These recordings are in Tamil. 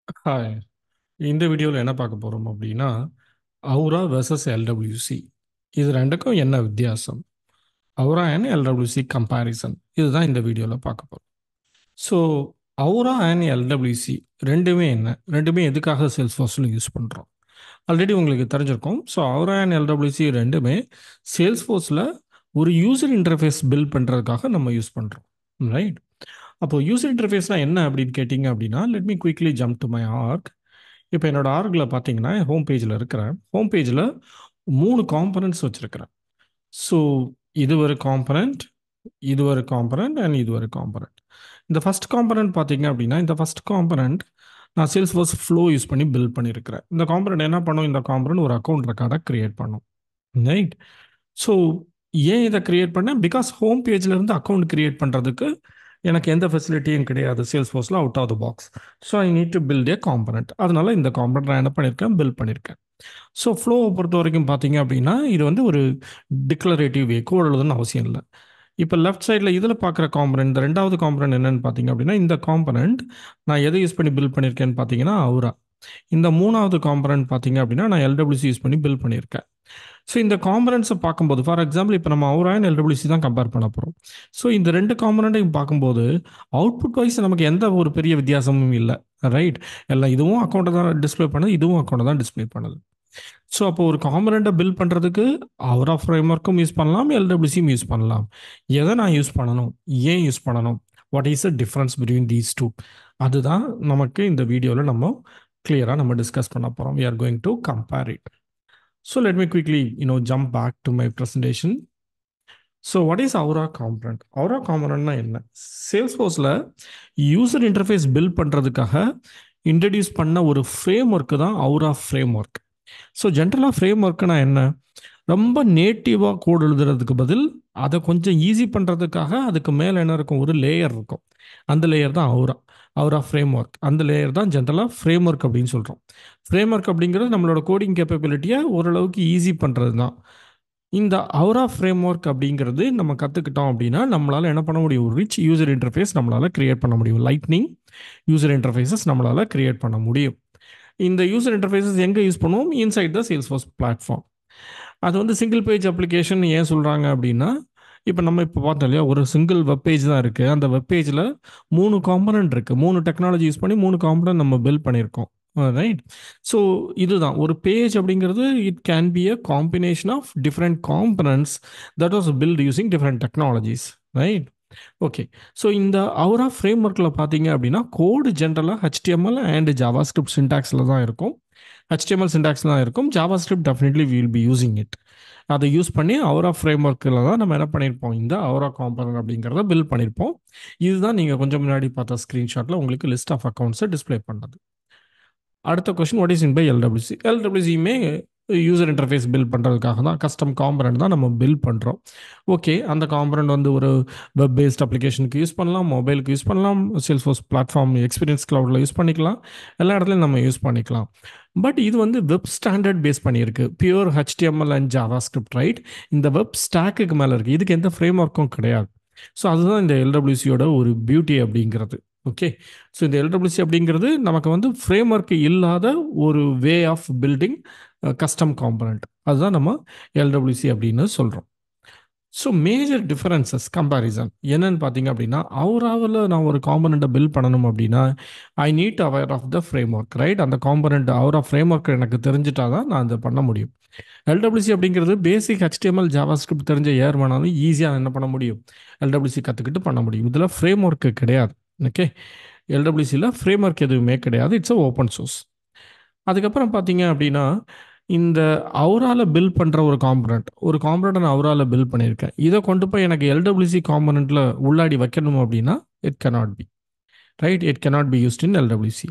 ஹாய். இந்த வீடியோவில் என்ன பார்க்க போகிறோம் அப்படின்னா, அவுரா வெர்சஸ் எல்டபிள்யூசி. இது ரெண்டுக்கும் என்ன வித்தியாசம்? Howrah and LWC comparison. இதுதான் இந்த வீடியோவில் பார்க்க போகிறோம். ஸோ அவுரா அண்ட் எல்டபிள்யூசி ரெண்டுமே என்ன? ரெண்டுமே எதுக்காக சேல்ஸ்ஃபோர்ஸில் யூஸ் பண்ணுறோம்? ஆல்ரெடி உங்களுக்கு தெரிஞ்சிருக்கும். ஸோ அவுரா அண்ட் எல்டபிள்யூசி ரெண்டுமே சேல்ஸ்ஃபோர்ஸில் ஒரு யூசர் இன்டர்ஃபேஸ் பில்ட் பண்ணுறதுக்காக நம்ம யூஸ் பண்ணுறோம். ரைட்? அப்போ யூசர் இன்டர்ஃபேஸ்னால் என்ன அப்படின்னு கேட்டிங்க அப்படின்னா, let me quickly jump to my org. இப்போ என்னோட ஆர்கில் பார்த்தீங்கன்னா ஹோம் பேஜில் இருக்கிறேன். ஹோம் பேஜில் 3 காம்பனன்ட்ஸ் வச்சுருக்கிறேன். ஸோ இது ஒரு காம்பனண்ட், இது ஒரு காம்பனண்ட் அண்ட் இது ஒரு காம்பனண்ட். இந்த ஃபஸ்ட் காம்பனண்ட் பார்த்தீங்க அப்படின்னா, இந்த ஃபஸ்ட் காம்பனண்ட் நான் சேல்ஸ்ஃபோர்ஸ் ஃப்ளோ யூஸ் பண்ணி பில்ட் பண்ணியிருக்கிறேன். இந்த காம்பனண்ட் என்ன பண்ணும்? இந்த காம்பனண்ட் ஒரு அக்கௌண்ட் ரெக்கார்டை கிரியேட் பண்ணும். ரைட்? ஸோ ஏன் இதை கிரியேட் பண்ணேன்? பிகாஸ் ஹோம் பேஜில் இருந்து அக்கௌண்ட் கிரியேட் பண்ணுறதுக்கு எனக்கு எந்த ஃபெசிலிட்டியும் கிடையாது சேல்ஸ்ஃபோர்ஸில் out of the box. So I need to build a component. அதனால இந்த காம்பனண்ட் நான் என்ன பண்ணியிருக்கேன்? பில்ட் பண்ணியிருக்கேன். ஸோ ஃப்ளோவை பொறுத்த வரைக்கும் பார்த்தீங்க அப்படின்னா, இது வந்து ஒரு டிக்ளரேட்டிவ் வே, கோட் எழுதுன்னு அவசியம் இல்லை. இப்போ லெஃப்ட் சைடில் இதில் பார்க்குற காம்பனண்ட், இந்த ரெண்டாவது காம்பனண்ட் என்னன்னு பார்த்தீங்க அப்படின்னா, இந்த காம்பனண்ட் நான் எதை யூஸ் பண்ணி பில்ட் பண்ணியிருக்கேன்னு பார்த்தீங்கன்னா அவுரா. இந்த மூணாவது காம்பனண்ட் பார்த்தீங்க அப்படின்னா, நான் எல்டபிள்யூசி யூஸ் பண்ணி பில்ட் பண்ணியிருக்கேன். ஸோ இந்த காம்பனன்ட்ஸை பார்க்கும்போது, ஃபார் எக்ஸாம்பிள் இப்போ நம்ம அவுரா அண்ட் எல்டபிள்யூசி தான் கம்பேர் பண்ண போகிறோம். ஸோ இந்த ரெண்டு காம்பனண்ட்டையும் பார்க்கும்போது அவுட்புட் வைஸ் நமக்கு எந்த ஒரு பெரிய வித்தியாசமும் இல்லை. ரைட்? எல்லாம் இதுவும் அக்கௌண்ட்டை தான் டிஸ்பிளே பண்ணுது, இதுவும் அக்கௌண்ட்டை தான் டிஸ்பிளே பண்ணுது. ஸோ அப்போ ஒரு காம்பனண்ட்டை பில்ட் பண்ணுறதுக்கு அவுரா ஃப்ரேம்வொர்க்கும் யூஸ் பண்ணலாம், எல்டபிள்யூசியும் யூஸ் பண்ணலாம். எதை நான் யூஸ் பண்ணணும், ஏன் யூஸ் பண்ணணும், what is the difference between these two, அதுதான் நமக்கு இந்த வீடியோவில் நம்ம கிளியராக நம்ம டிஸ்கஸ் பண்ண போகிறோம். We are going to compare it. So let me quickly, jump back to my presentation. So what is Aura component? Aura component என்ன? Salesforceல user interface build பண்ணுறதுக்காக introduce பண்ண ஒரு framework தான் Aura framework. ஸோ ஜென்ரலாக ஃப்ரேம்ஒர்க்குனா என்ன? ரொம்ப நேட்டிவாக கோட் எழுதுறதுக்கு பதில் அதை கொஞ்சம் ஈஸி பண்ணுறதுக்காக அதுக்கு மேலே என்ன இருக்கும்? ஒரு லேயர் இருக்கும். அந்த லேயர் தான் அவுரா ஃப்ரேம்ஒர்க். அந்த லேயர் தான் ஜென்ரலாக ஃப்ரேம்ஒர்க் அப்படின்னு சொல்கிறோம். ஃப்ரேம்ஒர்க் அப்படிங்கிறது நம்மளோட கோடிங் கேப்பபிலிட்டியை ஓரளவுக்கு ஈஸி பண்ணுறது தான். இந்த அவுரா ஃப்ரேம்ஒர்க் அப்படிங்கிறது நம்ம கற்றுக்கிட்டோம் அப்படின்னா நம்மளால் என்ன பண்ண முடியும்? ஒரு ரிச் யூசர் இன்டர்ஃபேஸ் நம்மளால் கிரியேட் பண்ண முடியும். லைட்னிங் யூசர் இன்டர்ஃபேஸஸ் நம்மளால் கிரியேட் பண்ண முடியும். இந்த யூசர் இன்டர்ஃபேஸஸ் எங்கே யூஸ் பண்ணுவோம்? Inside the Salesforce platform. அது வந்து சிங்கிள் பேஜ் அப்ளிகேஷன் ஏன் சொல்கிறாங்க அப்படின்னா, இப்போ நம்ம இப்போ பார்த்தோம் இல்லையா, ஒரு சிங்கிள் வெப்பேஜ் தான் இருக்குது. அந்த வெப்பேஜில் 3 காம்பனண்ட் இருக்குது. 3 டெக்னாலஜி யூஸ் பண்ணி 3 காம்பனண்ட் நம்ம பில்ட் பண்ணியிருக்கோம். ரைட்? ஸோ இதுதான் ஒரு பேஜ் அப்படிங்கிறது. It can be a combination of different components that was built using different technologies. Right? Okay. So இந்த அவுரா ஃப்ரேம்ஒர்க்கில் பார்த்தீங்க அப்படின்னா கோடு ஜென்ரலாக HTML அண்ட் ஜாவாஸ்கிரிப்ட் சின்டாக்ஸில் தான் இருக்கும். HTML சின்டாக்ஸ் தான் இருக்கும். JavaScript definitely will be using it. அதை யூஸ் பண்ணி அவுரா ஃப்ரேம்ஒர்க்கில் தான் நம்ம என்ன பண்ணியிருப்போம்? இந்த அவுரா காம்பனண்ட் அப்படிங்கிறத பில்ட் பண்ணியிருப்போம். இதுதான் நீங்கள் கொஞ்சம் முன்னாடி பார்த்த ஸ்க்ரீன்ஷாட்டில் உங்களுக்கு லிஸ்ட் ஆஃப் அக்கௌண்ட்ஸை டிஸ்பிளே பண்ணது. அடுத்த question, what is in by LWC? எல்டபிள்யூசியுமே யூசர் இன்டர்ஃபேஸ் பில்ட் பண்ணுறதுக்காக தான், கஸ்டம் காம்பனண்ட் தான் நம்ம பில்ட் பண்ணுறோம். ஓகே, அந்த காம்பனண்ட் வந்து ஒரு வெப் பேஸ்ட் அப்ளிகேஷனுக்கு யூஸ் பண்ணலாம், மொபைலுக்கு யூஸ் பண்ணலாம், சேல்ஸ்ஃபோர்ஸ் பிளாட்ஃபார்ம் எக்ஸ்பீரியன்ஸ் கிளவுடில் யூஸ் பண்ணிக்கலாம், எல்லா இடத்துலையும் நம்ம யூஸ் பண்ணிக்கலாம். பட் இது வந்து வெப் ஸ்டாண்டர்ட் பேஸ் பண்ணியிருக்கு, pure HTML and JavaScript. Right? இந்த வெப் ஸ்டாக்குக்கு மேலே இருக்குது, இதுக்கு எந்த ஃப்ரேம் ஒர்க்கும் கிடையாது. ஸோ அதுதான் இந்த எல்டபிள்யூசியோட ஒரு பியூட்டி அப்படிங்கிறது. ஓகே. ஸோ இந்த எல்டபிள்யூசி அப்படிங்கிறது நமக்கு வந்து ஃப்ரேம் ஒர்க் இல்லாத ஒரு way of building custom component. அதுதான் நம்ம எல்டபிள்யூசி அப்படின்னு சொல்கிறோம். ஸோ மேஜர் டிஃபரன்சஸ் கம்பேரிசன் என்னன்னு பார்த்தீங்க அப்படின்னா, அவுராவில் நான் ஒரு காம்பனண்ட்டை பில்ட் பண்ணணும் அப்படின்னா I need aware of the framework. Right? அந்த காம்பனண்ட் அவுரா ஃப்ரேம் ஒர்க் எனக்கு தெரிஞ்சிட்டா தான் நான் அதை பண்ண முடியும். எல்டபிள்யூசி அப்படிங்கிறது பேசிக் HTML ஜாவாஸ்கிரிப்ட் தெரிஞ்ச யார் வேணாலும் ஈஸியாக என்ன பண்ண முடியும்? எல்டபிள்யூசி கற்றுக்கிட்டு பண்ண முடியும். இதில் ஃப்ரேம் ஒர்க்கு கிடையாது. ஓகே. எல்டபிள்யூசியில் ஃப்ரேம் ஒர்க் எதுவுமே கிடையாது. It's a open source. அதுக்கப்புறம் பார்த்தீங்க அப்படின்னா, இந்த அவுரால பில்ட் பண்ணுற ஒரு காம்பனண்ட்டை நான் அவுரால பில்ட் பண்ணியிருக்கேன். இதை கொண்டு போய் எனக்கு எல்டபிள்யூசி காம்பனண்ட்டில் உள்ளாடி வைக்கணும் அப்படின்னா it cannot be. Right? It cannot be used in LWC.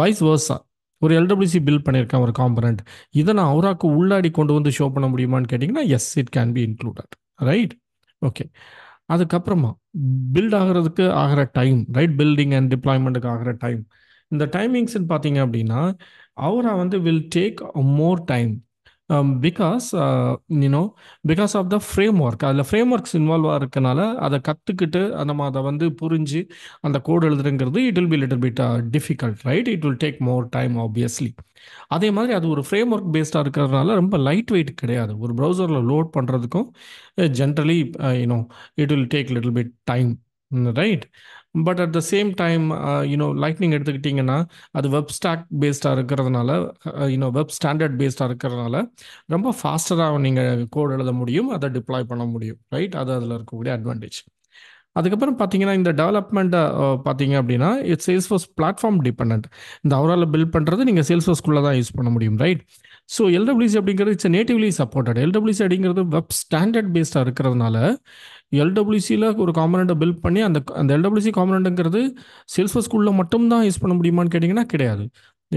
Vice versa, ஒரு எல்டபிள்யூசி பில்ட் பண்ணியிருக்கேன் ஒரு காம்பனண்ட், இதை நான் அவுராக்கு உள்ளாடி கொண்டு வந்து ஷோ பண்ண முடியுமான்னு கேட்டிங்கன்னா yes, it can be included. Right? Okay. அதுக்கப்புறமா பில்ட் ஆகிறதுக்கு ஆகிற டைம், ரைட்? பில்டிங் அண்ட் டிப்ளாய்மெண்ட்டுக்கு ஆகிற டைம், இந்த டைமிங்ஸ்ன்னு பார்த்தீங்க அப்படின்னா அவுரா வந்து will take more time because you know because of the framework. அதில் ஃப்ரேம் ஒர்க்ஸ் இன்வால்வாக இருக்கனால அதை கற்றுக்கிட்டு நம்ம அதை வந்து புரிஞ்சு அந்த கோடு எழுதுறங்கிறது it will be little bit difficult, right? It will take more time obviously. அதே மாதிரி அது ஒரு ஃப்ரேம் ஒர்க் பேஸ்டாக இருக்கிறதுனால ரொம்ப லைட் வெயிட் கிடையாது. ஒரு ப்ரௌசரில் லோட் பண்ணுறதுக்கும் generally you know it will take little bit time, right? But at the same time lightning எடுத்துக்கிட்டிங்கன்னா அது வெப் ஸ்டாக் பேஸ்டாக இருக்கிறதுனால, வெப் ஸ்டாண்டர்ட் பேஸ்டாக இருக்கிறதுனால ரொம்ப ஃபாஸ்டராக நீங்கள் கோட் எழுத முடியும், அதை டிப்ளாய் பண்ண முடியும், ரைட்? அது அதில் இருக்கக்கூடிய அட்வான்டேஜ். அதுக்கப்புறம் பார்த்தீங்கன்னா இந்த டெவலப்மெண்ட்டை பார்த்தீங்க அப்படின்னா இட்ஸ் சேல்ஸ்ஃபோர்ஸ் பிளாட்ஃபார்ம் டிபெண்ட். இந்த அவரால் பில்ட் பண்ணுறது நீங்கள் சேல்ஸ்ஃபோர்ஸ்குள்ளே தான் யூஸ் பண்ண முடியும், ரைட்? ஸோ எல்டபிள்யூசி அப்படிங்கிறது இட்ஸ் நேட்டிவ்லி சப்போர்ட்டட். எல்டபிள்யூசி அப்படிங்கிறது வெப் ஸ்டாண்டர்ட் பேஸ்டாக இருக்கிறதுனால எல்டபிள்யூசியில் ஒரு காம்பனண்ட்டை பில்ட் பண்ணி அந்த அந்த எல்டபிள்யூசி காம்பனண்ட்டுங்கிறது சேல்ஸ்ஃபோர்ஸ்குள்ளே மட்டும்தான் யூஸ் பண்ண முடியுமான்னு கேட்டிங்கன்னா கிடையாது.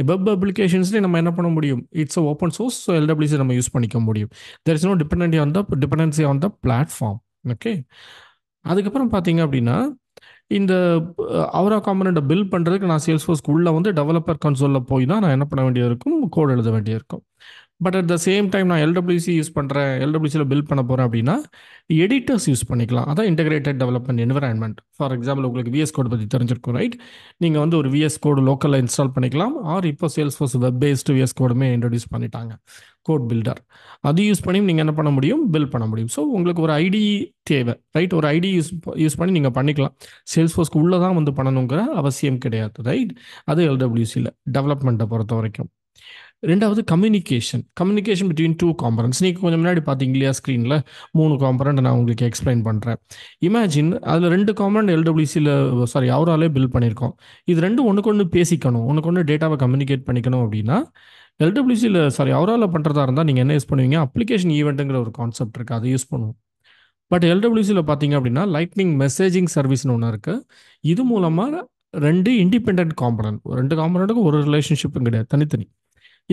வெப் அப்ளிகேஷன்ஸ்லேயே நம்ம என்ன பண்ண முடியும்? It's open source. So LWC நம்ம யூஸ் பண்ணிக்க முடியும். There is no dependency on the platform. Okay. அதுக்கப்புறம் பார்த்தீங்க அப்படின்னா இந்த அவரா காம்பனண்ட்டை பில்ட் பண்ணுறதுக்கு நான் சேல்ஸ்ஃபோர்ஸ்க்கு உள்ளே வந்து டெவலப்பர் கன்சோலில் போய் தான் நான் என்ன பண்ண வேண்டியிருக்கும்? கோட் எழுத வேண்டியிருக்கும். But at the same time நான் எல்டபிள்யூசி யூஸ் பண்ணுறேன், எல்டபிள்யூசியில் பில்ட் பண்ண போகிறேன் அப்படின்னா எடிட்டர்ஸ் யூஸ் பண்ணிக்கலாம். அதான் integrated development environment. For example உங்களுக்கு விஎஸ் கோட் பற்றி தெரிஞ்சிருக்கும், ரைட்? நீங்கள் வந்து ஒரு விஎஸ் கோடு லோக்கலில் இன்ஸ்டால் பண்ணிக்கலாம். ஆர் இப்போ சேல்ஸ்ஃபோர்ஸ் வெப் பேஸ்டு விஎஸ் கோடுமே இன்ட்ரடியூஸ் பண்ணிட்டாங்க, கோட் பில்டர். அது யூஸ் பண்ணி நீங்கள் என்ன பண்ண முடியும்? பில்ட் பண்ண முடியும். ஸோ உங்களுக்கு ஒரு ஐடி தேவை, ரைட்? ஒரு ஐடி யூஸ் பண்ணி நீங்கள் பண்ணிக்கலாம். சேல்ஸ்ஃபோர்ஸ்க்கு உள்ளே தான் வந்து பண்ணணுங்கிற அவசியம் கிடையாது, ரைட்? அது எல்டபிள்யூசியில் டெவலப்மெண்ட்டை பொறுத்த வரைக்கும். ரெண்டாவது கம்யூனிகேஷன் பிட்வீன் டூ காம்பனன்ட்ஸ். நீங்கள் கொஞ்சம் முன்னாடி பார்த்தீங்க இல்லையா ஸ்க்ரீனில் 3 காம்பனண்ட் நான் உங்களுக்கு எக்ஸ்பிளைன் பண்ணுறேன். இமேஜின் அதில் 2 காம்பனண்ட் எல்டபிள்யூசியில் அவராலே பில்ட் பண்ணியிருக்கோம். இது ரெண்டும் ஒன்றுக்கு ஒன்று பேசிக்கணும், ஒன்றுக்கு ஒன்று டேட்டாவை கம்யூனிகேட் பண்ணிக்கணும் அப்படின்னா எல்டபிள்யூசியில் அவரால் பண்ணுறதா இருந்தால் நீங்கள் என்ன யூஸ் பண்ணுவீங்க? அப்ளிகேஷன் ஈவெண்ட்டுங்கிற ஒரு கான்செப்ட் இருக்குது, அதை யூஸ் பண்ணுவோம். பட் எல்டபிள்யூசியில் பார்த்தீங்க அப்படின்னா லைட்னிங் மெசேஜிங் சர்வீஸ்னு ஒன்று இருக்குது. இது மூலமாக 2 இண்டிபெண்ட் காம்பனண்ட், 2 காம்பனண்ட்டுக்கும் ஒரு ரிலேஷன்ஷிப்பும் கிடையாது, தனித்தனி.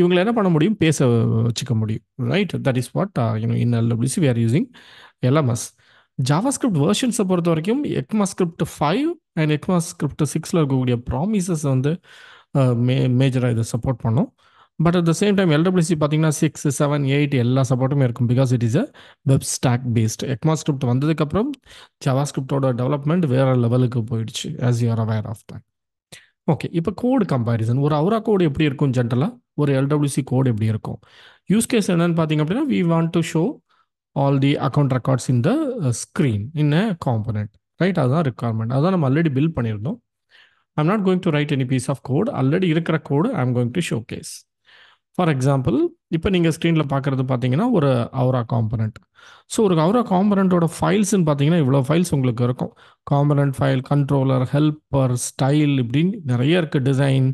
இவங்களை என்ன பண்ண முடியும்? பேச வச்சுக்க முடியும், right? That is what in LWC we are using LMS. JavaScript வெர்ஷன்ஸை பொறுத்த வரைக்கும் எக்மாஸ்கிரிப்ட் 5 அண்ட் எக்மாஸ்கிரிப்ட் 6ல் இருக்கக்கூடிய ப்ராமிசஸ் வந்து மேஜராக இதை சப்போர்ட் பண்ணும். But at the same time LWC பார்த்தீங்கன்னா 6, 7, 8 எல்லா சப்போர்ட்டுமே இருக்கும். Because it is a web stack based. ECMAScript வந்ததுக்கப்புறம் ஜாவாஸ்கிரிப்டோட டெவலப்மெண்ட் வேறு லெவலுக்கு போயிடுச்சு, as you are aware of that. Okay. இப்போ கோடு கம்பேரிசன். ஒரு அவரா கோடு எப்படி இருக்கும் ஜென்ரலாக? ஒரு எல்டபிள்யூசி கோடு எப்படி இருக்கும்? யூஸ் கேஸ் என்னன்னு பார்த்தீங்க அப்படின்னா we want to show all the account records in the screen in a component, right? அதுதான் ரிக்வயர்மெண்ட். அதான் நம்ம ஆல்ரெடி பில்ட் பண்ணியிருந்தோம். I'm not going to write any piece of code. Already இருக்கிற code I'm going to showcase. For example இப்போ நீங்கள் ஸ்க்ரீனில் பார்க்குறது பார்த்தீங்கன்னா ஒரு அவரா காம்பனண்ட். ஸோ ஒரு அவரா காம்பனண்ட்டோட ஃபைல்ஸ்ன்னு பார்த்தீங்கன்னா இவ்வளோ ஃபைல்ஸ் உங்களுக்கு இருக்கும். Component file, controller, helper, style, இப்படின்னு நிறைய இருக்குது. டிசைன்,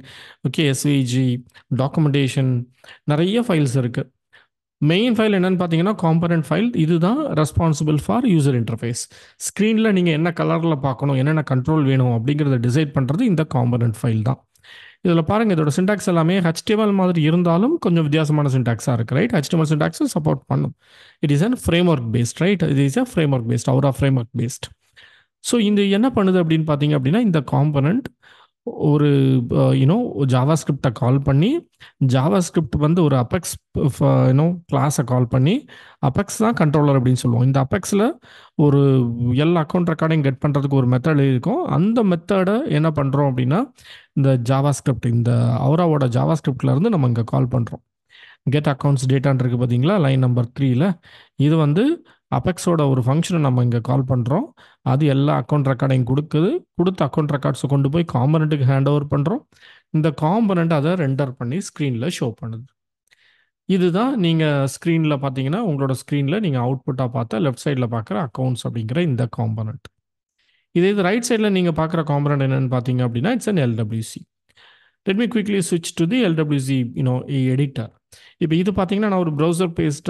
ஓகே, எஸ்விஜி, டாக்குமெண்டேஷன், நிறைய ஃபைல்ஸ் இருக்குது. மெயின் ஃபைல் என்னன்னு பார்த்தீங்கன்னா காம்பனண்ட் ஃபைல். இதுதான் ரெஸ்பான்சிபிள் ஃபார் யூசர் இன்டர்ஃபேஸ். ஸ்க்ரீனில் நீங்கள் என்ன கலரில் பார்க்கணும், என்னென்ன கண்ட்ரோல் வேணும் அப்படிங்கிறத டிசைட் பண்ணுறது இந்த காம்பனண்ட் ஃபைல் தான். இதில் பாருங்கள், இதோட சின்டாக்ஸ் எல்லாமே HTML மாதிரி இருந்தாலும் கொஞ்சம் வித்தியாசமான சின்டாக்ஸாக இருக்குது, ரைட்? HTML சின்டாக்ஸும் சப்போர்ட் பண்ணும். It is an framework based, right? இது is a framework based, அவரா ஃப்ரேம் ஒர்க் பேஸ்ட். ஸோ இந்த என்ன பண்ணுது அப்படின்னு பார்த்தீங்க அப்படின்னா இந்த காம்பனண்ட் ஒரு ஜாவாஸ்கிரிப்டை கால் பண்ணி, ஜாவாஸ்கிரிப்ட் வந்து ஒரு அபெக்ஸ் கிளாஸை கால் பண்ணி, அபெக்ஸ் தான் கண்ட்ரோலர் அப்படின்னு சொல்லுவோம். இந்த அபெக்ஸில் ஒரு எல்லா அக்கௌண்ட் ரெக்கார்டையும் கெட் பண்ணுறதுக்கு ஒரு மெத்தட் இருக்கும். அந்த மெத்தடை என்ன பண்ணுறோம் அப்படின்னா இந்த ஜாவாஸ்கிரிப்ட், இந்த அவராவோட ஜாவாஸ்கிரிப்டில் இருந்து நம்ம இங்கே கால் பண்ணுறோம். கெட் அக்கௌண்ட்ஸ் டேட்டான் இருக்குது பார்த்தீங்களா, லைன் நம்பர் 3ல். இது வந்து அபெக்ஸோட ஒரு ஃபங்க்ஷனை நம்ம இங்கே கால் பண்ணுறோம். அது எல்லா அக்கௌண்ட் ரெக்கார்டையும் கொடுத்த அக்கௌண்ட் ரெக்கார்ட்ஸை கொண்டு போய் காம்பனண்ட்டுக்கு ஹேண்ட் ஓவர் பண்ணுறோம். இந்த காம்பனண்ட் அதை ரெண்டர் பண்ணி ஸ்க்ரீனில் ஷோ பண்ணுது. இதுதான் நீங்கள் ஸ்க்ரீனில் பார்த்தீங்கன்னா உங்களோட ஸ்க்ரீனில் நீங்கள் அவுட்புட்டாக பார்த்தா லெஃப்ட் சைடில் பார்க்குற அக்கௌண்ட்ஸ் அப்படிங்கிற இந்த காம்பனண்ட். இது ரைட் சைடில் நீங்கள் பார்க்குற காம்பனண்ட் என்னென்னு பார்த்தீங்க அப்படின்னா it's an LWC. Let me quickly ஸ்விட்ச் டு தி எல்டபிள்யூசி எடிட்டர். இப்போ இது பார்த்தீங்கன்னா நான் ஒரு ப்ரௌசர் பேஸ்ட்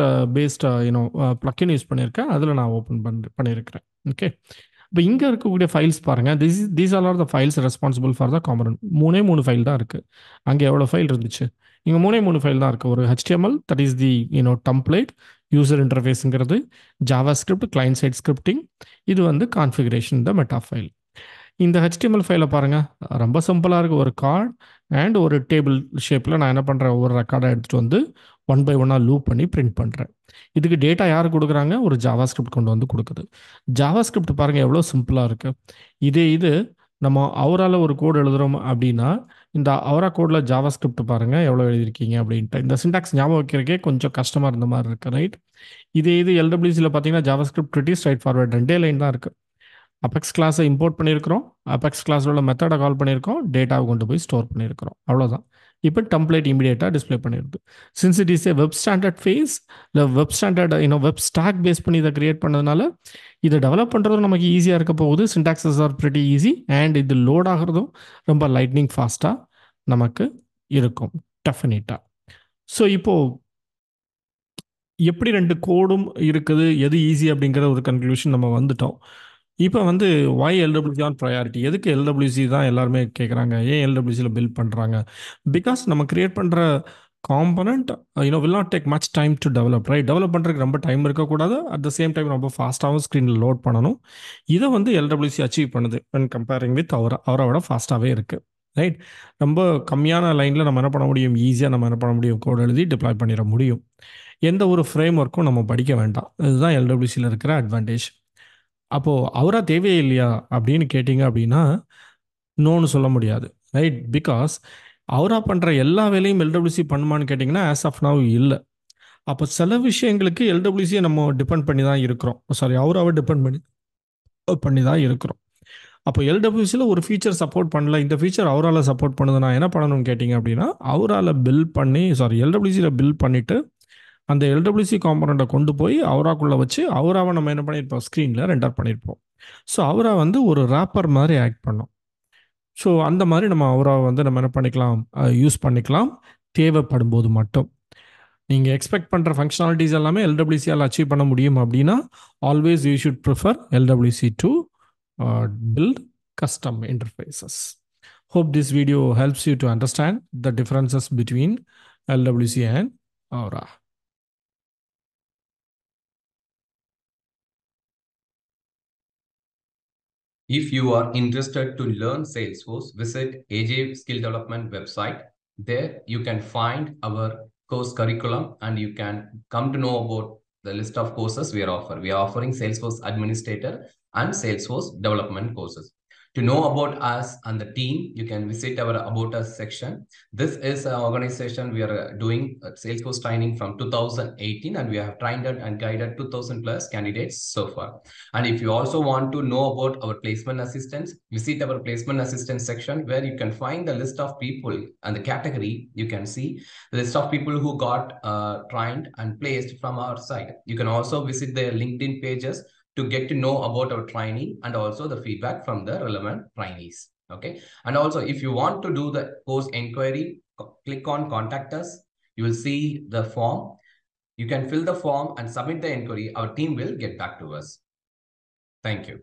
ப்ளக்கின் யூஸ் பண்ணியிருக்கேன். அதில் நான் ஓப்பன் பண்ணியிருக்கிறேன். ஓகே. இப்போ இங்கே இருக்கக்கூடிய ஃபைல்ஸ் பாருங்கள். These are the files responsible for the component. 3 file தான் இருக்குது. அங்கே எவ்வளோ ஃபைல் இருந்துச்சு? இங்கே 3 ஃபைல் தான் இருக்குது. ஒரு HTML, that is the template, user இன்டர்ஃபேஸுங்கிறது, ஜாவாஸ்கிரிப்ட், கிளைண்ட் சைட் ஸ்கிரிப்டிங், இது வந்து கான்ஃபிகரேஷன், த மெட்டா ஃபைல். இந்த HTML ஃபைலை பாருங்கள், ரொம்ப சிம்பிளாக இருக்குது. ஒரு கார்டு அண்ட் ஒரு டேபிள் ஷேப்பில் நான் என்ன பண்ணுறேன், ஒரு ரெக்கார்டை எடுத்துகிட்டு வந்து ஒன் பை ஒன்னாக லூப் பண்ணி பிரிண்ட் பண்ணுறேன். இதுக்கு டேட்டா யார் கொடுக்குறாங்க? ஒரு ஜாவா ஸ்கிரிப்ட் கொண்டு வந்து கொடுக்குது. ஜாவா ஸ்கிரிப்ட் பாருங்கள் எவ்வளோ சிம்பிளாக இருக்குது. இது நம்ம அவரால் ஒரு கோடு எழுதுகிறோம் அப்படின்னா, இந்த அவரா கோடில் ஜாவா ஸ்கிரிப்ட் பாருங்கள் எவ்வளோ எழுதியிருக்கீங்க அப்படின்ட்டு. இந்த சின்டாக்ஸ் ஞாபகம் வைக்கிறக்கே கொஞ்சம் கஷ்டமாக இருந்த மாதிரி இருக்குது, ரைட்? இது எல்டபிள்யூசியில் பார்த்தீங்கன்னா Java script pretty straight forward, 2 line தான் இருக்குது. அபெக்ஸ் கிளாஸை இம்போர்ட் பண்ணியிருக்கிறோம், அபெக்ஸ் கிளாஸில் உள்ள மெத்தடை கால் பண்ணியிருக்கோம், டேட்டாவை கொண்டு போய் ஸ்டோர் பண்ணியிருக்கிறோம், அவ்வளோதான். இப்போ டெம்ப்ளேட் இமீடியட்டாக டிஸ்பிளே பண்ணிடுது. Since it is a web standard base, இல்லை web standard web stack base பண்ணி இதை கிரியேட் பண்ணதுனால இதை டெவலப் பண்ணுறதும் நமக்கு ஈஸியாக இருக்க போகுது. சின்டாக்ஸஸ் ஆர் ப்ரிட்டி ஈஸி அண்ட் இது லோட் ஆகிறதும் ரொம்ப லைட்னிங் ஃபாஸ்ட்டாக நமக்கு இருக்கும் டெஃபினட்டாக. ஸோ இப்போது எப்படி 2 கோடும் இருக்குது, எது ஈஸி அப்படிங்கிற ஒரு கன்க்ளூஷன் நம்ம வந்துட்டோம். இப்போ why LWC ஆன் ப்ரையாரிட்டி, எதுக்கு LWC தான் எல்லாருமே கேட்குறாங்க, ஏன் LWCயில் பில்ட் பண்ணுறாங்க? பிகாஸ் நம்ம கிரியேட் பண்ணுற component will not take much time to develop, right? Develop பண்ணுறதுக்கு ரொம்ப டைம் இருக்கக்கூடாது, அட் த சேம் டைம் ரொம்ப ஃபாஸ்ட்டாகவும் ஸ்க்ரீனில் லோட் பண்ணணும். இதை LWC அச்சீவ் பண்ணுது when கம்பேரிங் வித் அவரோட ஃபாஸ்ட்டாகவே இருக்குது, ரைட்? ரொம்ப கம்மியான லைனில் நம்ம என்ன பண்ண முடியும், ஈஸியாக நம்ம என்ன பண்ண முடியும், கோட் எழுதி டிப்ளாய் பண்ணிட முடியும். எந்த ஒரு ஃப்ரேம் ஒர்க்கும் நம்ம படிக்க வேண்டாம். இதுதான் LWCயில் இருக்கிற அட்வான்டேஜ். அப்போது அவரா தேவையே இல்லையா அப்படின்னு கேட்டிங்க அப்படின்னா, நோன்னு சொல்ல முடியாது, ரைட்? பிகாஸ் அவரா பண்ணுற எல்லா வேலையும் LWC பண்ணுமான்னு கேட்டிங்கன்னா ஆஸ் ஆஃப் நவ் இல்லை. அப்போ சில விஷயங்களுக்கு LWCயை நம்ம டிபெண்ட் பண்ணி தான் இருக்கிறோம், சாரி அவராவை டிபெண்ட் பண்ணி தான் இருக்கிறோம். அப்போ LWCயில் ஒரு ஃபீச்சர் சப்போர்ட் பண்ணல, இந்த ஃபீச்சர் அவரால் சப்போர்ட் பண்ணுது, நான் என்ன பண்ணணும்னு கேட்டிங்க அப்படின்னா, அவரால் பில்ட் பண்ணி LWCயில் பில்ட் பண்ணிவிட்டு அந்த LWC காம்பனண்ட்டை கொண்டு போய் அவராக்குள்ளே வச்சு அவராவை நம்ம என்ன பண்ணியிருப்போம், ஸ்க்ரீனில் ரெண்டர் பண்ணியிருப்போம். ஸோ அவரா ஒரு ராப்பர் மாதிரி ஆக்ட் பண்ணோம். ஸோ அந்த மாதிரி நம்ம அவராவை நம்ம என்ன பண்ணிக்கலாம், யூஸ் பண்ணிக்கலாம் தேவைப்படும் போது மட்டும். நீங்கள் எக்ஸ்பெக்ட் பண்ணுற ஃபங்க்ஷனாலிட்டிஸ் எல்லாமே LWCயால் அச்சீவ் பண்ண முடியும் அப்படின்னா always you should prefer LWC to build custom interfaces. Hope this video helps you to understand the differences between LWC and Aura. If you are interested to learn Salesforce, visit AJ Skill Development website. There you can find our course curriculum and you can come to know about the list of courses we are offering. We are offering Salesforce Administrator and Salesforce Development courses. To know about us and the team, you can visit our About Us section. This is an organization we are doing Salesforce training from 2018 and we have trained and guided 2000 plus candidates so far. And if you also want to know about our placement assistance, visit our placement assistance section where you can find the list of people and the category. You can see the list of people who got trained and placed from our side. You can also visit their LinkedIn pages to get to know about our training and also the feedback from the relevant trainees. Okay. And also if you want to do the course inquiry, click on contact us. You will see the form. You can fill the form and submit the inquiry. Our team will get back to us. Thank you.